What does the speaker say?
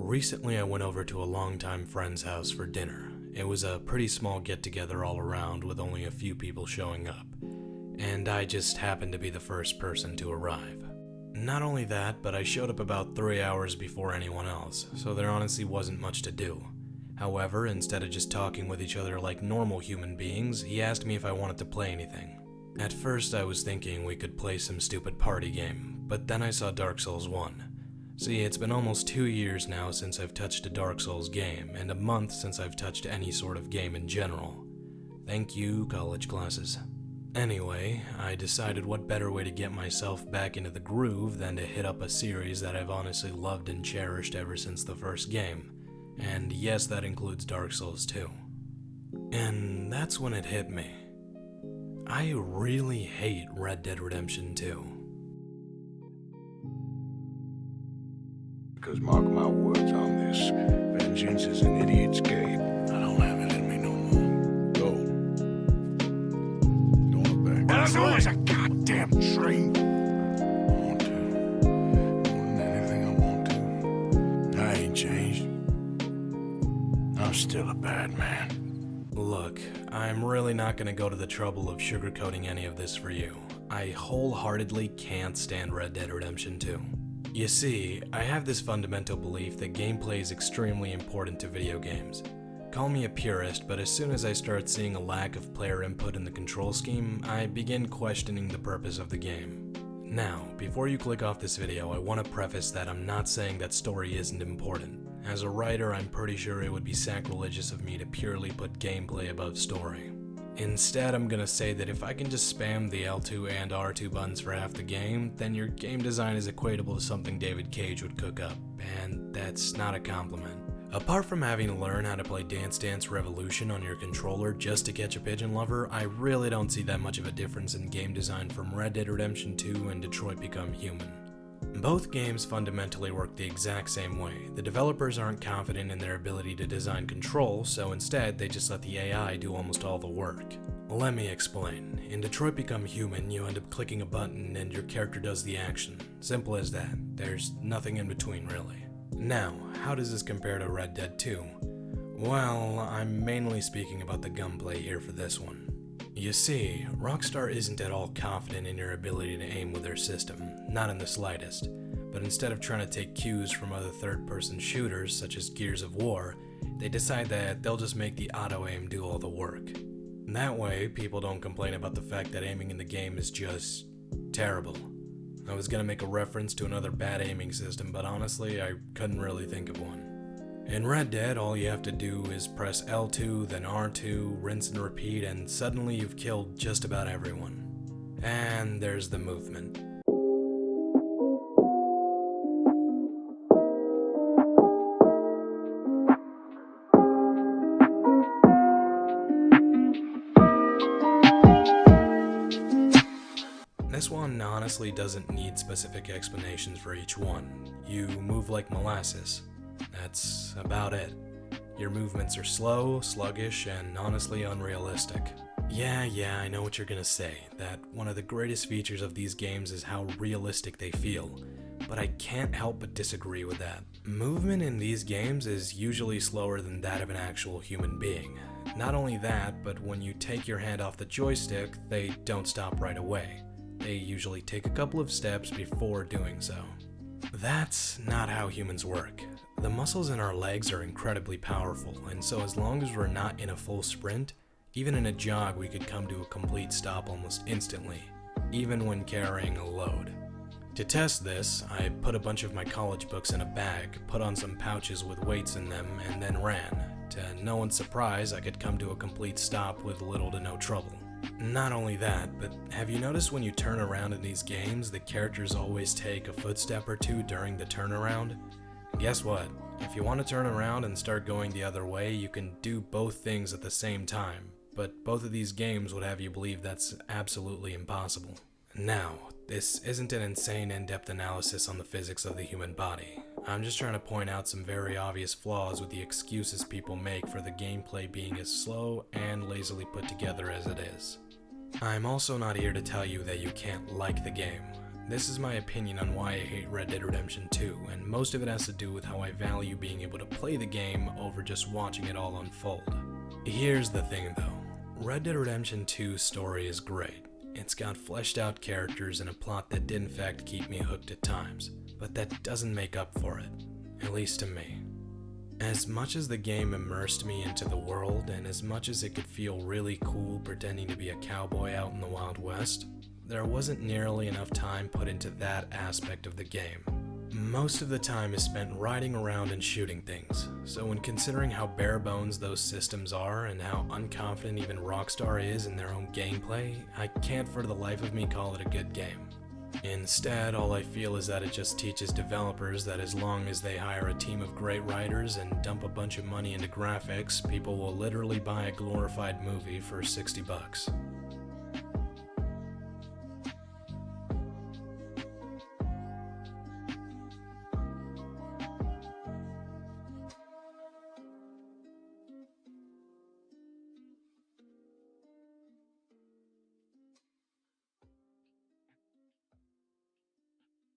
Recently I went over to a longtime friend's house for dinner. It was a pretty small get-together all around with only a few people showing up, and I just happened to be the first person to arrive. Not only that, but I showed up about 3 hours before anyone else, so there honestly wasn't much to do. However, instead of just talking with each other like normal human beings, he asked me if I wanted to play anything. At first I was thinking we could play some stupid party game, but then I saw Dark Souls 1. See, it's been almost 2 years now since I've touched a Dark Souls game, and a month since I've touched any sort of game in general. Thank you, college classes. Anyway, I decided what better way to get myself back into the groove than to hit up a series that I've honestly loved and cherished ever since the first game. And yes, that includes Dark Souls 2. And that's when it hit me. I really hate Red Dead Redemption 2. Because mark my words on this, vengeance is an idiot's game. I don't have it in me no more. Go. Don't look back. There's always a goddamn train. I want to. More than anything I want to. I ain't changed. I'm still a bad man. Look, I'm really not gonna go to the trouble of sugarcoating any of this for you. I wholeheartedly can't stand Red Dead Redemption 2. You see, I have this fundamental belief that gameplay is extremely important to video games. Call me a purist, but as soon as I start seeing a lack of player input in the control scheme, I begin questioning the purpose of the game. Now, before you click off this video, I want to preface that I'm not saying that story isn't important. As a writer, I'm pretty sure it would be sacrilegious of me to purely put gameplay above story. Instead, I'm gonna say that if I can just spam the L2 and R2 buttons for half the game, then your game design is equatable to something David Cage would cook up, and that's not a compliment. Apart from having to learn how to play Dance Dance Revolution on your controller just to catch a pigeon lover, I really don't see that much of a difference in game design from Red Dead Redemption 2 and Detroit Become Human. Both games fundamentally work the exact same way. The developers aren't confident in their ability to design control, so instead they just let the AI do almost all the work. Let me explain. In Detroit Become Human, you end up clicking a button and your character does the action. Simple as that. There's nothing in between, really. Now, how does this compare to Red Dead 2? Well, I'm mainly speaking about the gunplay here for this one. You see, Rockstar isn't at all confident in your ability to aim with their system, not in the slightest, but instead of trying to take cues from other third-person shooters such as Gears of War, they decide that they'll just make the auto-aim do all the work. That way, people don't complain about the fact that aiming in the game is just terrible. I was gonna make a reference to another bad aiming system, but honestly, I couldn't really think of one. In Red Dead, all you have to do is press L2, then R2, rinse and repeat, and suddenly you've killed just about everyone. And there's the movement. This one honestly doesn't need specific explanations for each one. You move like molasses. That's about it. Your movements are slow, sluggish, and honestly unrealistic. Yeah, I know what you're gonna say, that one of the greatest features of these games is how realistic they feel, but I can't help but disagree with that. Movement in these games is usually slower than that of an actual human being. Not only that, but when you take your hand off the joystick, they don't stop right away. They usually take a couple of steps before doing so. That's not how humans work. The muscles in our legs are incredibly powerful, and so as long as we're not in a full sprint, even in a jog we could come to a complete stop almost instantly, even when carrying a load. To test this, I put a bunch of my college books in a bag, put on some pouches with weights in them, and then ran. To no one's surprise, I could come to a complete stop with little to no trouble. Not only that, but have you noticed when you turn around in these games, the characters always take a footstep or two during the turnaround? Guess what? If you want to turn around and start going the other way, you can do both things at the same time, but both of these games would have you believe that's absolutely impossible. Now, this isn't an insane in-depth analysis on the physics of the human body. I'm just trying to point out some very obvious flaws with the excuses people make for the gameplay being as slow and lazily put together as it is. I'm also not here to tell you that you can't like the game. This is my opinion on why I hate Red Dead Redemption 2, and most of it has to do with how I value being able to play the game over just watching it all unfold. Here's the thing though, Red Dead Redemption 2's story is great. It's got fleshed out characters and a plot that did in fact keep me hooked at times, but that doesn't make up for it, at least to me. As much as the game immersed me into the world, and as much as it could feel really cool pretending to be a cowboy out in the Wild West, there wasn't nearly enough time put into that aspect of the game. Most of the time is spent riding around and shooting things, so when considering how bare bones those systems are and how unconfident even Rockstar is in their own gameplay, I can't for the life of me call it a good game. Instead, all I feel is that it just teaches developers that as long as they hire a team of great writers and dump a bunch of money into graphics, people will literally buy a glorified movie for $60.